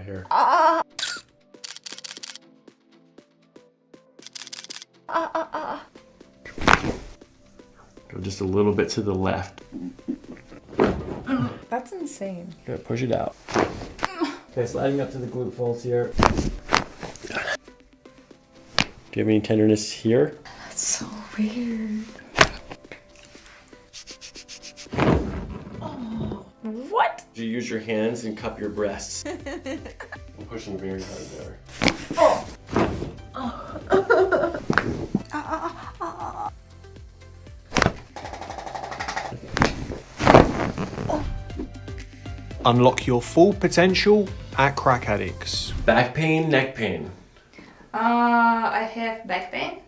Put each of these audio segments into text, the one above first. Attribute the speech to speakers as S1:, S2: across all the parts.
S1: here. Go just a little bit to the left.
S2: That's insane.
S1: Good, push it out. Okay, sliding up to the glute folds here. Do you have any tenderness here?
S2: That's so weird. Oh, what?
S1: You use your hands and cup your breasts. I'm pushing very hard there.
S3: Unlock your full potential at CrackAddictz.
S1: Back pain, neck pain.
S2: I have back pain,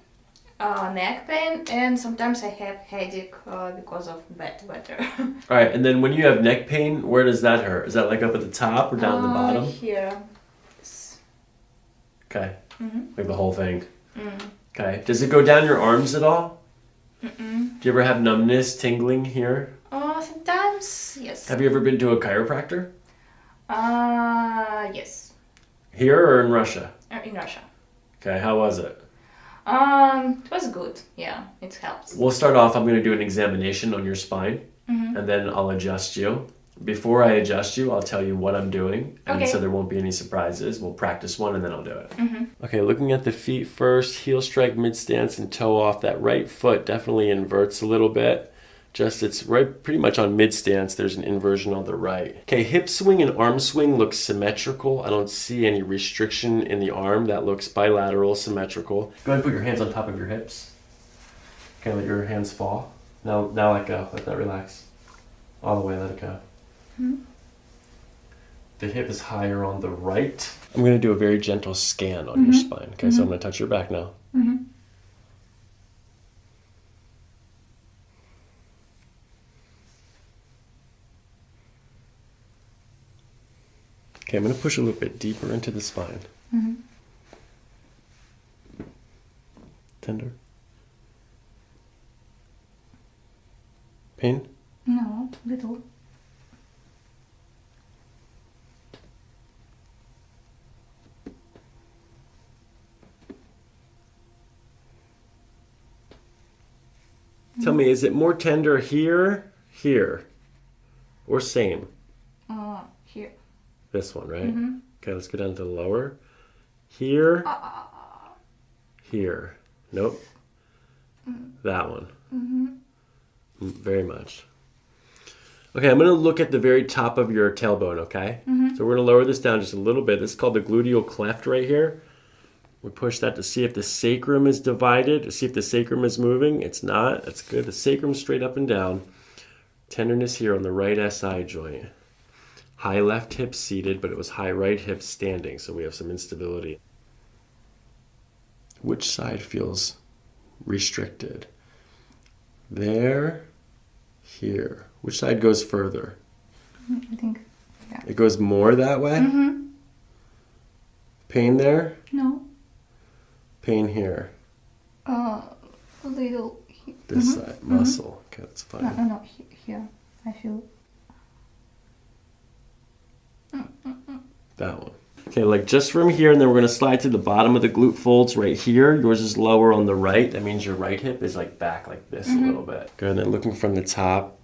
S2: neck pain, and sometimes I have headache because of bad weather.
S1: All right, and then when you have neck pain, where does that hurt? Is that like up at the top or down the bottom?
S2: Here.
S1: Okay, like the whole thing. Okay, does it go down your arms at all? Do you ever have numbness, tingling here?
S2: Sometimes, yes.
S1: Have you ever been to a chiropractor?
S2: Yes.
S1: Here or in Russia?
S2: In Russia.
S1: Okay, how was it?
S2: It was good. Yeah, it helps.
S1: We'll start off, I'm going to do an examination on your spine, and then I'll adjust you. Before I adjust you, I'll tell you what I'm doing, and so there won't be any surprises. We'll practice one, and then I'll do it. Okay, looking at the feet first, heel strike, mid stance, and toe off. That right foot definitely inverts a little bit. Just it's right pretty much on mid stance. There's an inversion on the right. Okay, hip swing and arm swing looks symmetrical. I don't see any restriction in the arm. That looks bilateral, symmetrical. Go ahead and put your hands on top of your hips. Okay, let your hands fall. Now let go. Let that relax. All the way, let it go. The hip is higher on the right. I'm going to do a very gentle scan on your spine. Okay, so I'm going to touch your back now. Okay, I'm going to push a little bit deeper into the spine. Tender. Pain?
S2: No, little.
S1: Tell me, is it more tender here, or same?
S2: Here.
S1: This one, right? Okay, let's go down to the lower. Here, here. Nope. That one. Very much. Okay, I'm going to look at the very top of your tailbone, okay? So we're going to lower this down just a little bit. This is called the gluteal cleft right here. We push that to see if the sacrum is divided, to see if the sacrum is moving. It's not. That's good. The sacrum's straight up and down. Tenderness here on the right SI joint. High left hip seated, but it was high right hip standing, so we have some instability. Which side feels restricted? There, here. Which side goes further?
S2: I think, yeah.
S1: It goes more that way? Pain there?
S2: No.
S1: Pain here.
S2: A little.
S1: This side, muscle. Okay, that's fine.
S2: No, here. I feel.
S1: That one. Okay, like just from here, and then we're going to slide to the bottom of the glute folds right here. Yours is lower on the right. That means your right hip is like back like this a little bit. Good, and then looking from the top.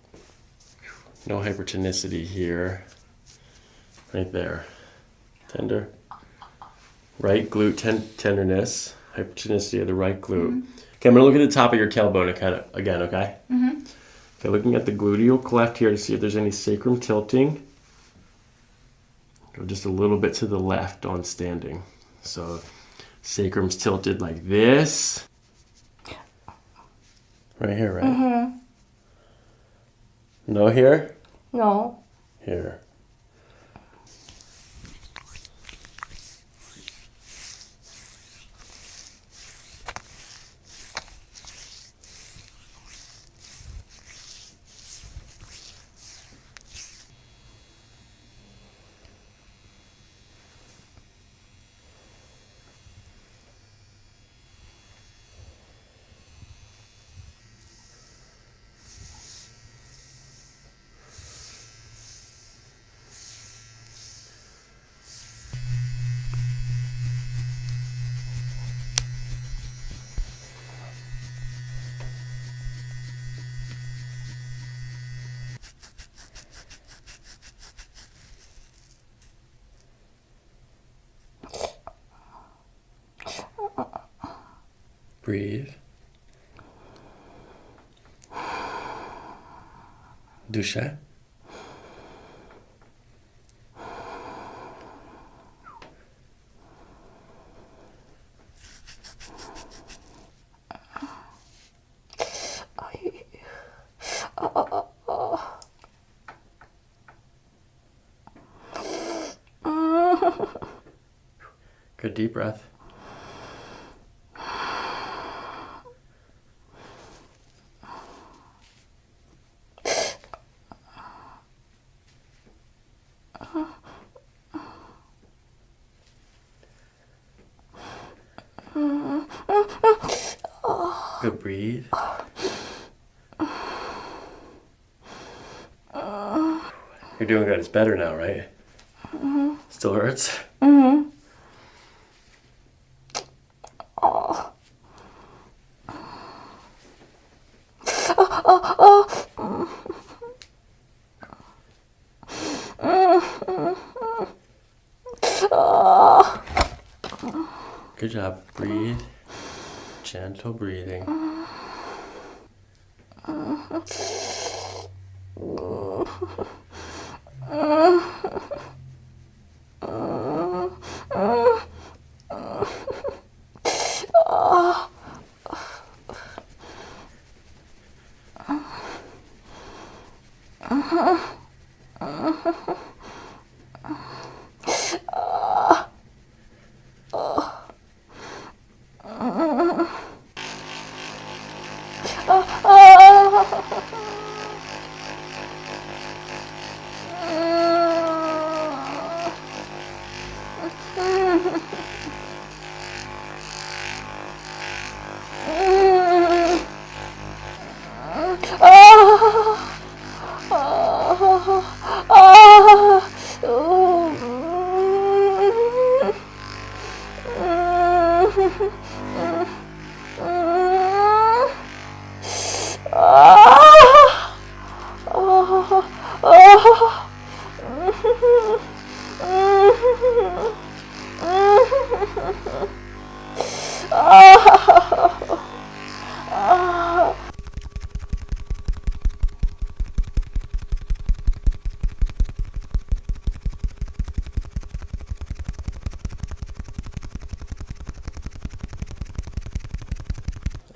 S1: No hypertonicity here. Right there. Tender. Right glute tenderness. Hypertonicity of the right glute. Okay, I'm going to look at the top of your tailbone again, okay? Okay, looking at the gluteal cleft here to see if there's any sacrum tilting. Go just a little bit to the left on standing. So sacrum's tilted like this. Right here, right? No here?
S2: No.
S1: Here. Breathe. Dusza. Good deep breath. Good breathe. You're doing good. It's better now, right? Still hurts? Good job. Breathe. Gentle breathing.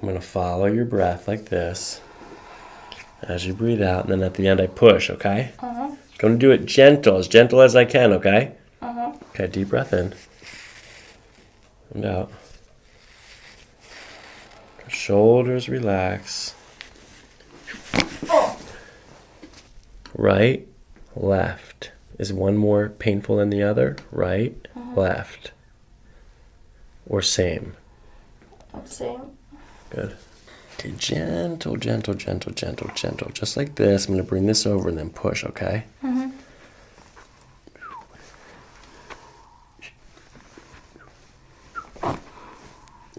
S1: I'm going to follow your breath like this as you breathe out, and then at the end I push, okay? Going to do it gentle as I can, okay? Okay, deep breath in and out. Shoulders relax. Right, left. Is one more painful than the other? Right, left. Or same?
S2: Same.
S1: Good. Okay, gentle, gentle, gentle, gentle, gentle. Just like this. I'm going to bring this over and then push, okay?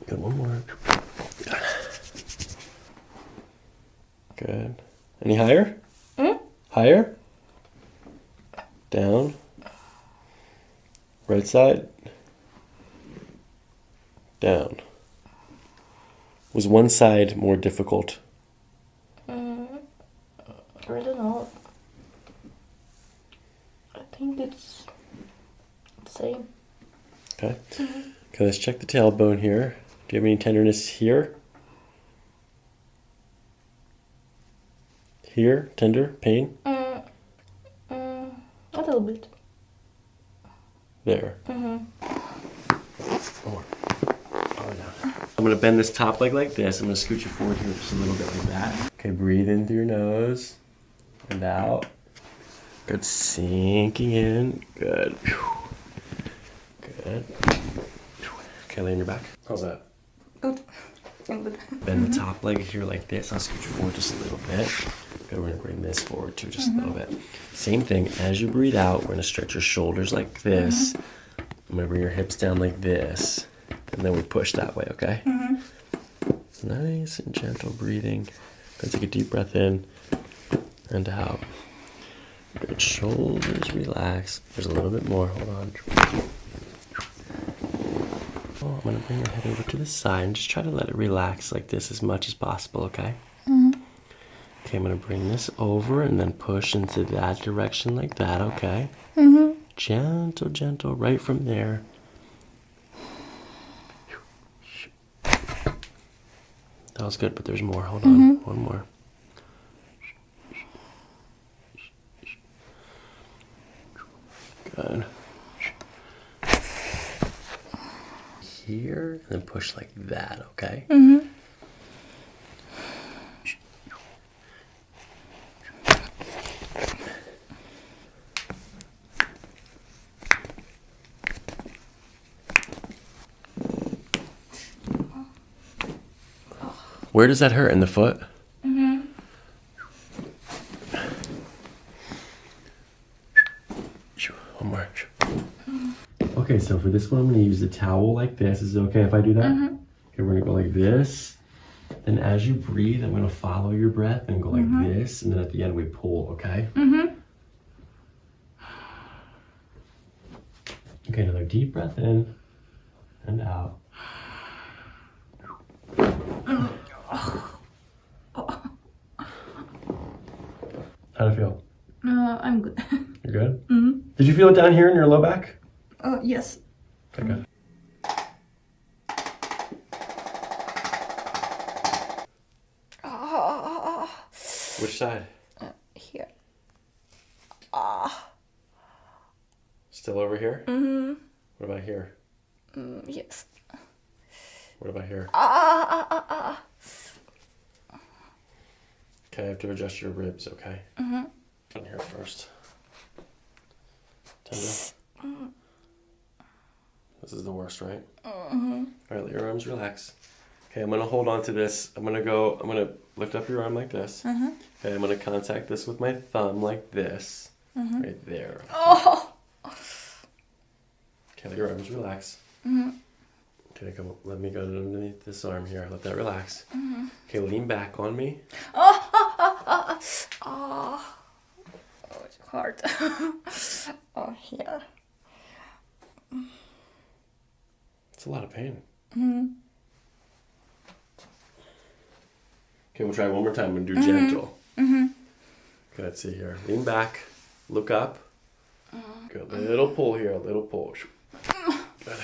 S1: Good, one more. Good. Any higher? Higher? Down. Right side. Down. Was one side more difficult?
S2: I don't know. I think it's same.
S1: Okay. Okay, let's check the tailbone here. Do you have any tenderness here? Here? Tender? Pain?
S2: A little bit.
S1: There. More. I'm going to bend this top leg like this. I'm going to scoot you forward here just a little bit like that. Okay, breathe in through your nose and out. Good. Sinking in. Good. Good. Okay, lay on your back. How's that?
S2: Good. Good.
S1: Bend the top leg here like this. I'll scoot you forward just a little bit. Okay, we're going to bring this forward too, just a little bit. Same thing. As you breathe out, we're going to stretch your shoulders like this. I'm going to bring your hips down like this. And then we push that way, okay? Nice and gentle breathing. Go take a deep breath in and out. Good. Shoulders relax. There's a little bit more. Hold on. I'm gonna bring your head over to the side and just try to let it relax like this as much as possible, okay? Okay, I'm gonna bring this over and then push into that direction like that, okay? Gentle, gentle, right from there. That was good, but there's more. Hold on, one more. Good. Here, and then push like that, okay? Where does that hurt? In the foot? One more. Okay, so for this one, I'm going to use the towel like this. Is it okay if I do that? Okay, we're going to go like this. Then as you breathe, I'm going to follow your breath and go like this. And then at the end, we pull, okay? Okay, another deep breath in and out. How'd it feel?
S2: I'm good.
S1: You're good? Did you feel it down here in your low back?
S2: Yes.
S1: Okay, good. Which side?
S2: Here.
S1: Still over here? What about here?
S2: Yes.
S1: What about here? Okay, I have to adjust your ribs, okay? Down here first. Tender. This is the worst, right? All right, let your arms relax. Okay, I'm gonna hold on to this. I'm gonna lift up your arm like this. Okay, I'm gonna contact this with my thumb like this. Right there. Okay, let your arms relax. Okay, come on, let me go underneath this arm here. Let that relax. Okay, lean back on me.
S2: Oh, it's hard. Here.
S1: It's a lot of pain. Okay, we'll try one more time and do gentle. Okay, let's see here. Lean back, look up. Good, little pull here, a little pull. Good.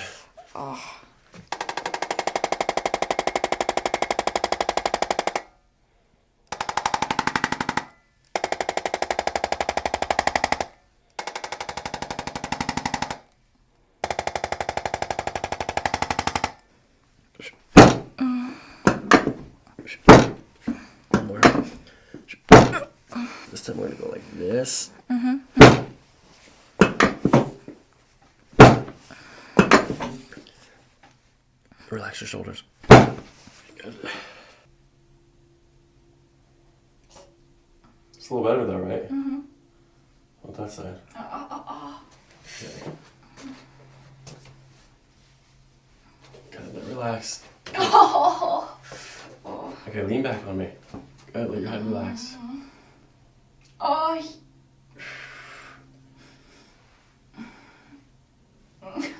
S1: One more. This time we're gonna go like this. Relax your shoulders. Good. It's a little better though, right? On that side. Okay. Good, let relax. Okay, lean back on me. Good, let your head relax.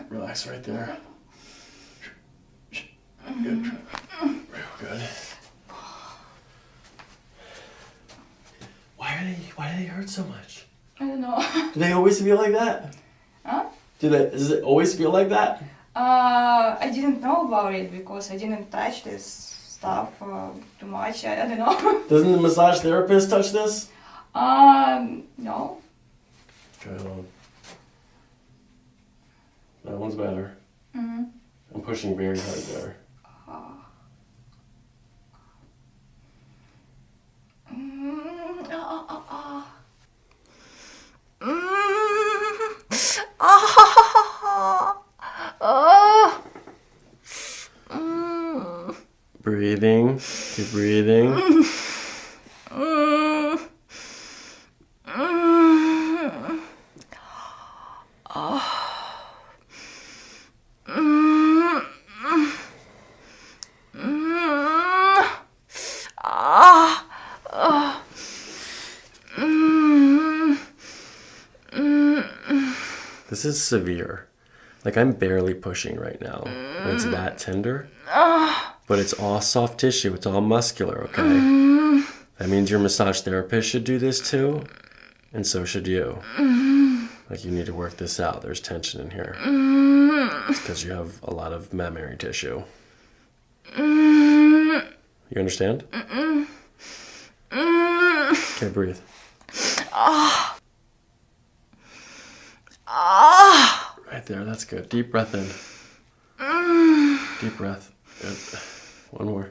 S1: Relax right there. Good. Real good. Why do they hurt so much?
S2: I don't know.
S1: Do they always feel like that?
S2: Huh?
S1: Does it always feel like that?
S2: I didn't know about it because I didn't touch this stuff too much. I don't know.
S1: Doesn't the massage therapist touch this?
S2: No.
S1: Try it on. That one's better. I'm pushing very hard there. Breathing. Keep breathing. This is severe. Like I'm barely pushing right now. And it's that tender. But it's all soft tissue. It's all muscular, okay? That means your massage therapist should do this too. And so should you. Like you need to work this out. There's tension in here. It's because you have a lot of mammary tissue. You understand? Okay, breathe. Right there, that's good. Deep breath in. Deep breath. Good. One more.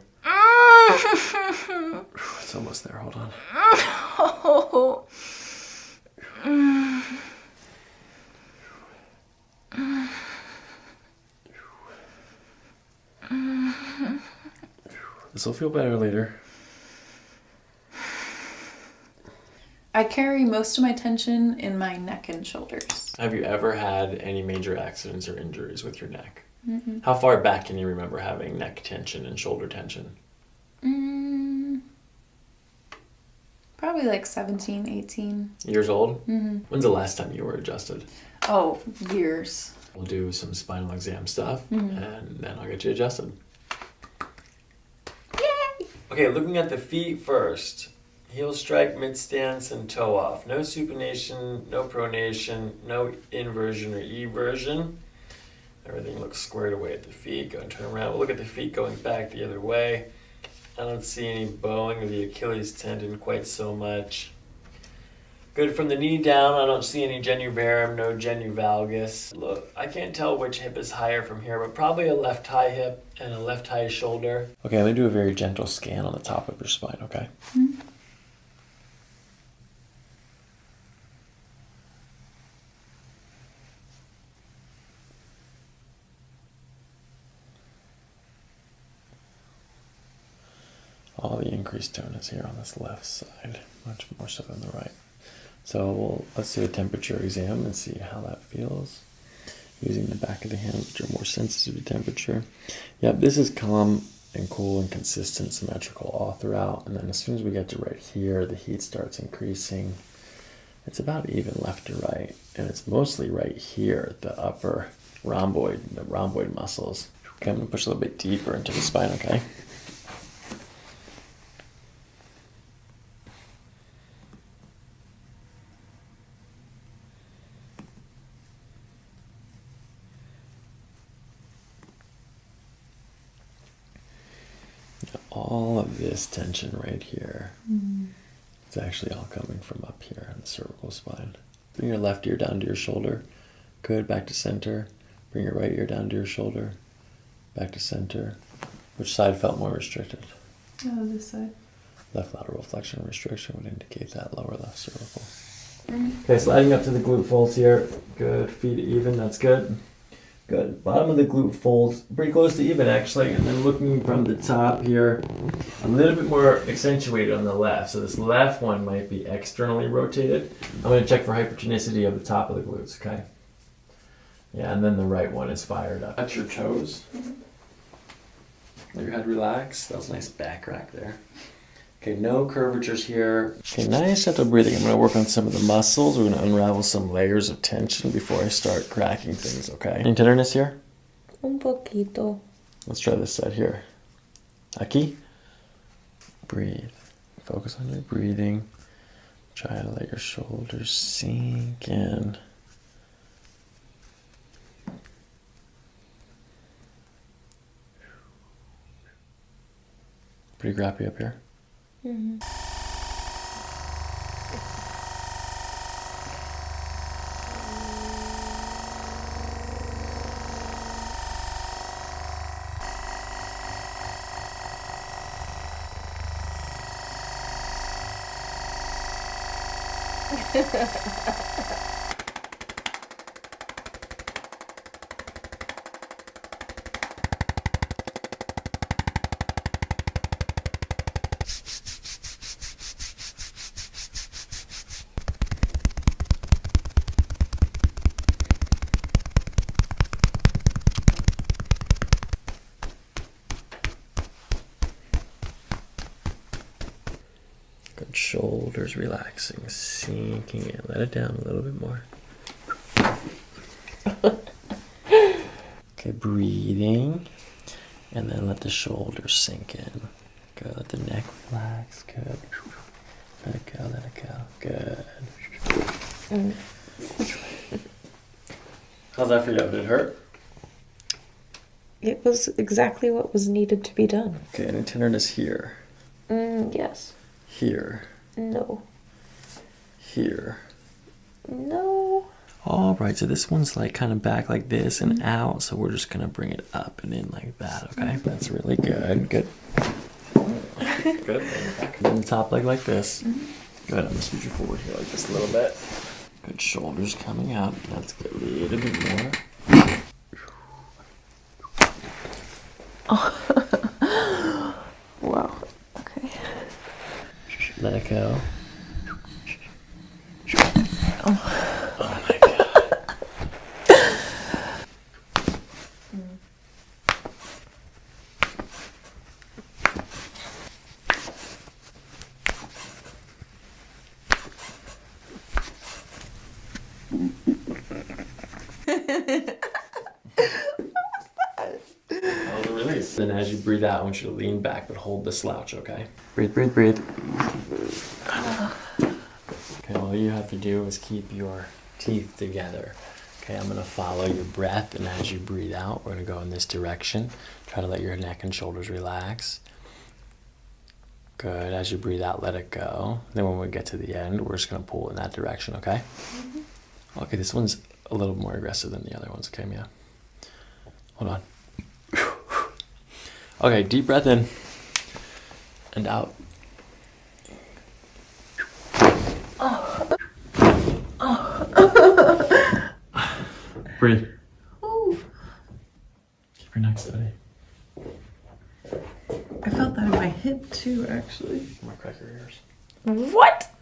S1: It's almost there. Hold on. This will feel better later.
S4: I carry most of my tension in my neck and shoulders.
S1: Have you ever had any major accidents or injuries with your neck? Mm-hmm. How far back can you remember having neck tension and shoulder tension?
S4: Probably like 17, 18.
S1: Years old?
S4: Mm-hmm.
S1: When's the last time you were adjusted?
S4: Oh, years.
S1: We'll do some spinal exam stuff,
S4: Mm-hmm.
S1: and then I'll get you adjusted.
S4: Yay!
S1: Okay, looking at the feet first. Heel strike, mid stance, and toe off. No supination, no pronation, no inversion or eversion. Everything looks squared away at the feet. Go and turn around. We'll look at the feet going back the other way. I don't see any bowing of the Achilles tendon quite so much. Good from the knee down. I don't see any genu varum, no genu valgus. Look, I can't tell which hip is higher from here, but probably a left high hip and a left high shoulder. Okay, let me do a very gentle scan on the top of your spine, okay?
S4: Mm-hmm.
S1: All the increased tone is here on this left side, much more so than the right. So let's do a temperature exam and see how that feels. Using the back of the hand, which are more sensitive to temperature. Yep, this is calm and cool and consistent, symmetrical all throughout. And then as soon as we get to right here, the heat starts increasing. It's about even left to right. And it's mostly right here, the upper the rhomboid muscles. Okay, I'm gonna push a little bit deeper into the spine, okay? All of this tension right here, it's actually all coming from up here on the cervical spine. Bring your left ear down to your shoulder. Good, back to center. Bring your right ear down to your shoulder. Back to center. Which side felt more restricted?
S4: Oh, this side.
S1: Left lateral flexion restriction would indicate that lower left cervical. Okay, sliding up to the glute folds here. Good, feet even, that's good. Good. Bottom of the glute folds, pretty close to even actually, and then looking from the top here, a little bit more accentuated on the left. So this left one might be externally rotated. I'm going to check for hypertonicity of the top of the glutes, okay? Yeah, and then the right one is fired up. Touch your toes. Let your head relax. That was a nice back rack there. Okay, no curvatures here. Okay, nice gentle breathing. I'm going to work on some of the muscles. We're going to unravel some layers of tension before I start cracking things, okay? Any tenderness here?
S2: Un poquito.
S1: Let's try this side here. Aquí. Breathe. Focus on your breathing. Try to let your shoulders sink in. Pretty crappy up here.
S2: Mm-hmm.
S1: Good, shoulders relaxing, sinking in. Let it down a little bit more. Okay, breathing. And then let the shoulders sink in. Good. Let the neck relax. Good. Let it go. Let it go. Good. How's that for you? Did it hurt?
S5: It was exactly what was needed to be done.
S1: Okay, any tenderness here?
S5: Yes.
S1: Here.
S5: No.
S1: Here.
S5: No.
S1: All right, so this one's like kind of back like this and out, so we're just gonna bring it up and in like that, okay? That's really good. Good. Good. Back and then the top leg like this. Good. I'm gonna scoot you forward here like this a little bit. Good. Shoulders coming up. That's good. A little bit more.
S5: Wow. Okay.
S1: Let it go.
S5: Oh.
S1: Oh my god. Release. Then as you breathe out, I want you to lean back, but hold the slouch, okay? Breathe, breathe, breathe. Okay, all you have to do is keep your teeth together. Okay, I'm gonna follow your breath, and as you breathe out, we're gonna go in this direction. Try to let your neck and shoulders relax. Good, as you breathe out, let it go. Then when we get to the end, we're just gonna pull in that direction, okay? Okay, this one's a little more aggressive than the other ones, okay, Mia? Hold on. Okay, deep breath in and out. Breathe. Keep your neck steady.
S4: I felt that in my hip too, actually.
S1: I'm gonna crack your ears.
S5: What?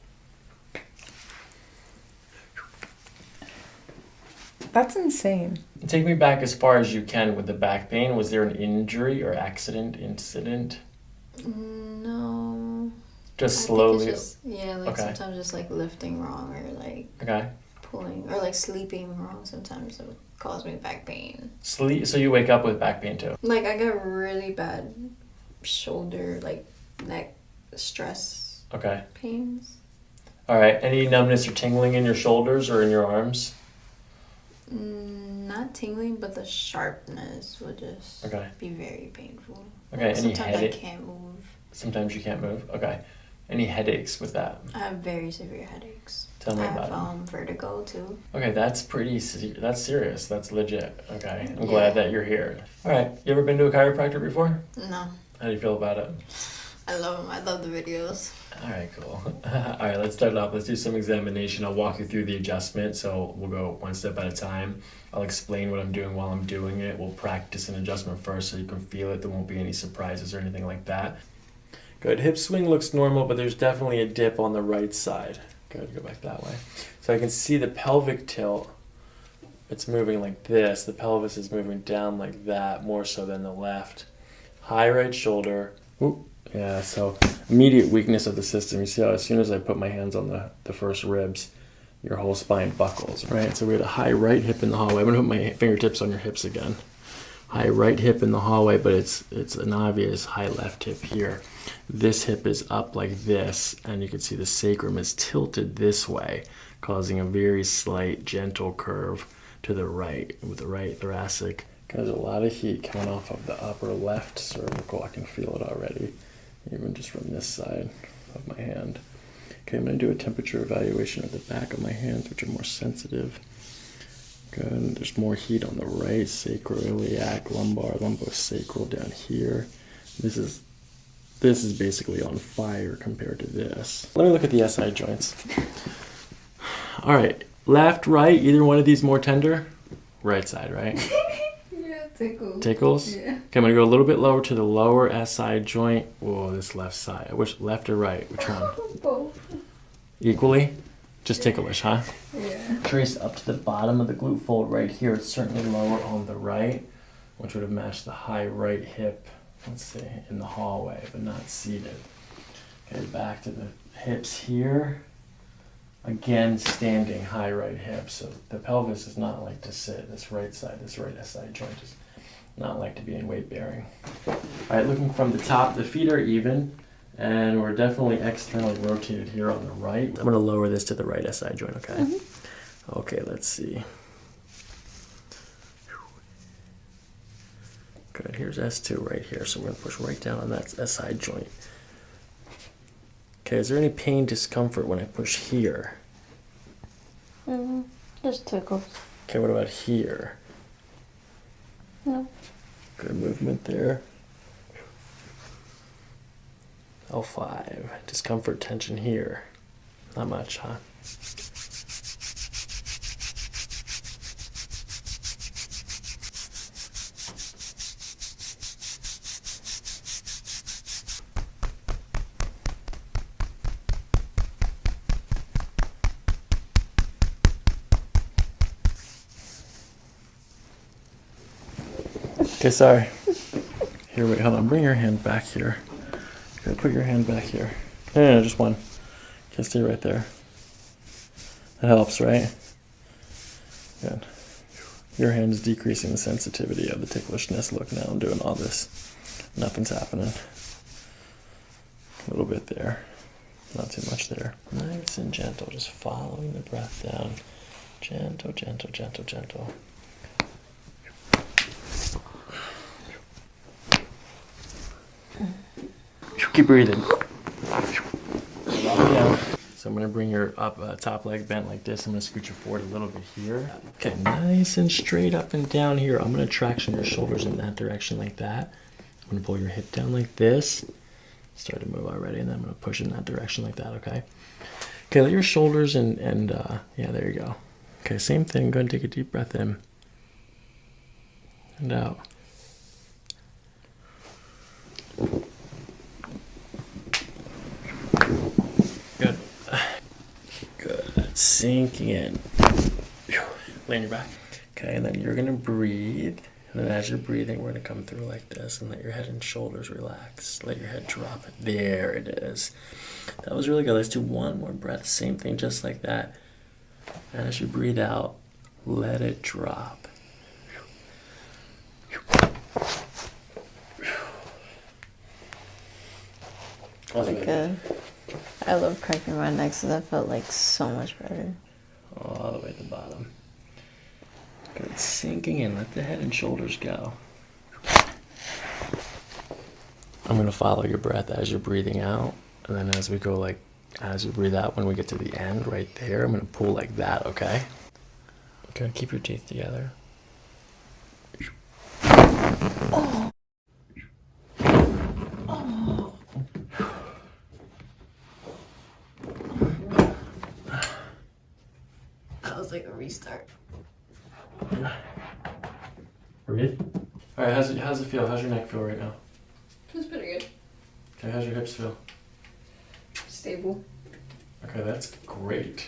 S5: That's insane.
S1: Take me back as far as you can with the back pain. Was there an injury or incident?
S6: No.
S1: Just
S6: I
S1: slowly.
S6: think it's just, yeah, like
S1: Okay.
S6: sometimes just like lifting wrong or like
S1: Okay.
S6: pulling or like sleeping wrong sometimes it would cause me back pain.
S1: Sleep. So you wake up with back pain too.
S6: Like I got really bad shoulder, like neck stress
S1: Okay.
S6: pains.
S1: All right. Any numbness or tingling in your shoulders or in your arms?
S6: Not tingling, but the sharpness would just
S1: Okay.
S6: be very painful.
S1: Okay. Any
S6: Sometimes I
S1: headache?
S6: can't move.
S1: Sometimes you can't move. Okay. Any headaches with that?
S6: I have very severe headaches.
S1: Tell me
S6: I
S1: about
S6: have
S1: them.
S6: vertigo too.
S1: Okay, that's that's serious. That's legit. Okay. I'm glad that you're here. All right. You ever been to a chiropractor before?
S6: No,
S1: How do you feel about it?
S6: I love them. I love the videos.
S1: All right, cool. All right, let's start off. Let's do some examination. I'll walk you through the adjustment. So we'll go one step at a time. I'll explain what I'm doing while I'm doing it. We'll practice an adjustment first so you can feel it. There won't be any surprises or anything like that. Good. Hip swing looks normal, but there's definitely a dip on the right side. Good. Go back that way. So I can see the pelvic tilt. It's moving like this. The pelvis is moving down like that, more so than the left. High right shoulder. Oop. Yeah, so immediate weakness of the system. You see how as soon as I put my hands on the first ribs, your whole spine buckles, right? So we had a high right hip in the hallway. I'm gonna put my fingertips on your hips again. High right hip in the hallway, but it's an obvious high left hip here. This hip is up like this, and you can see the sacrum is tilted this way, causing a very slight, gentle curve to the right, with the right thoracic. There's a lot of heat coming off of the upper left cervical. I can feel it already, even just from this side of my hand. Okay, I'm going to do a temperature evaluation of the back of my hands, which are more sensitive. Good. There's more heat on the right, sacroiliac, lumbar, lumbosacral down here. This is basically on fire compared to this. Let me look at the SI joints. All right, left, right, either one of these more tender? Right side, right?
S6: Yeah, tickles.
S1: Tickles?
S6: Yeah.
S1: Okay, I'm gonna go a little bit lower to the lower SI joint. Whoa, this left side. I wish left or right. Which one?
S6: Both.
S1: Equally? Just ticklish, huh?
S6: Yeah.
S1: Trace up to the bottom of the glute fold right here. It's certainly lower on the right, which would have matched the high right hip, let's see, in the hallway, but not seated. Okay, back to the hips here. Again, standing high right hip. So the pelvis is not like to sit. This right side, this right SI joint is not like to be in weight bearing. All right, looking from the top, the feet are even, and we're definitely externally rotated here on the right. I'm gonna lower this to the right SI joint, okay? Okay, let's see. Good, here's S2 right here, so we're gonna push right down on that SI joint. Okay, is there any pain, discomfort when I push here?
S5: Just tickles.
S1: Okay, what about here?
S5: No.
S1: Good movement there. L5, discomfort, tension here. Not much, huh? Okay, sorry. Here, wait, hold on. Bring your hand back here. Okay, put your hand back here. No, just one. Okay, stay right there. That helps, right? Good. Your hand is decreasing the sensitivity of the ticklishness. Look, now I'm doing all this. Nothing's happening. A little bit there. Not too much there. Nice and gentle, just following the breath down. Gentle, gentle, gentle, gentle. Keep breathing. Down. So I'm gonna bring your top leg bent like this. I'm gonna scoot you forward a little bit here. Okay, nice and straight up and down here. I'm gonna traction your shoulders in that direction like that. I'm gonna pull your hip down like this. Start to move already, and then I'm gonna push in that direction like that, okay? Okay, let your shoulders and yeah, there you go. Okay, same thing. Go ahead and take a deep breath in. And out. Good. Good. Sinking in. Lay on your back. Okay, and then you're gonna breathe. And then as you're breathing, we're gonna come through like this and let your head and shoulders relax. Let your head drop it. There it is. That was really good. Let's do one more breath. Same thing, just like that. And as you breathe out, let it drop.
S5: I love cracking my neck, so that felt like so much better.
S1: All the way to the bottom. Good. Sinking in. Let the head and shoulders go. I'm going to follow your breath as you're breathing out. And then as we go, like, as you breathe out, when we get to the end right there, I'm going to pull like that, okay? Okay, keep your teeth together.
S5: Oh. Oh. That was like a restart.
S1: Breathe. All right, how's it feel? How's your neck feel right now?
S6: Feels pretty good.
S1: Okay, how's your hips feel?
S6: Stable.
S1: Okay, that's great.